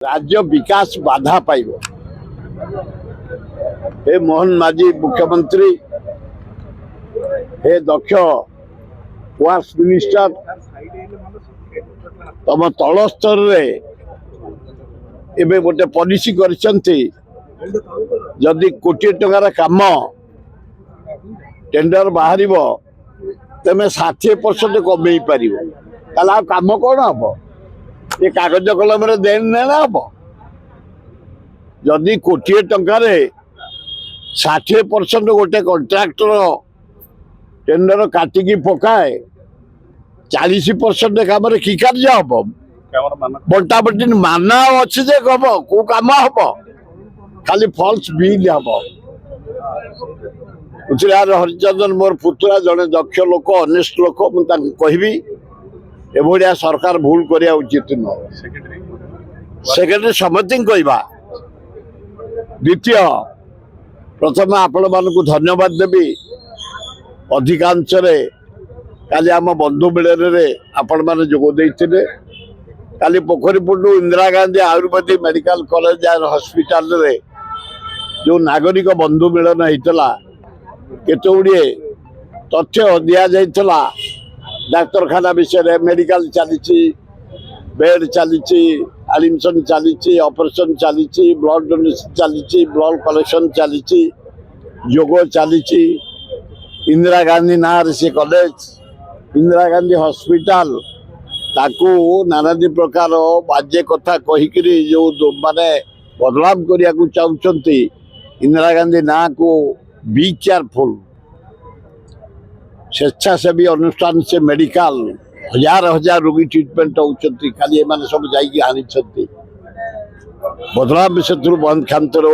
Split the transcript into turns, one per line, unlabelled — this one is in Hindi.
राज्य विकास बाधा पाइब। हे मोहन माझी मुख्यमंत्री, हे दक्ष वास मिनिस्टर, तम तल स्तर एबे गोटे पॉलिसी करछंती जदि कोटी टंकार काम टेंडर बाहर तेमे 60% कमे पार काम कौन हम ये कागज कलम देन नेना हम जदि कोटी टंकार 60% गोटे कंट्राक्टर टेंडर काटिकी पकाए 40% काम कि कार्य हम बंटा बंटी माना अच्छे जे कब को काम हम खाली फॉल्स बिल हम उचिरार हरिचंदन मोर पुतुरा जड़े दक्ष लोक अनेस्ट लोक मुझे कहबी एभलिया सरकार भूल करिया उचित न सेक्रेटरी समथिंग कहबा। द्वितीय प्रथम आपण मानक धन्यवाद देवी अधिकांश काली आम बंधु मिलन आपण मैंने जोगदे काली पोखरीपुटू Indira Gandhi Ayurvedic medical college and hospital रे जो नागरिक बंधु मिलन होता केते गुड़िए तथ्य दि जाइला डाक्तरखाना विषय मेडिकल चली बेड चली एडमिशन चली ऑपरेशन चली ब्लड डोनेशन चली ब्लड कलेक्शन चली योग चली इंदिरा गांधी ना से कॉलेज इंदिरा गांधी हॉस्पिटल ताकू नानादी प्रकार बाज्य कथा कहीकि जो माने बदलाव करने को चाहते इंदिरा गांधी ना को बी केयरफुल स्वेच्छासेवी अनुष्ठान से मेडिकल हजार हजार रोगी ट्रीटमेंट होती खाली सब जाइए आनी बदलाव से बंद खातर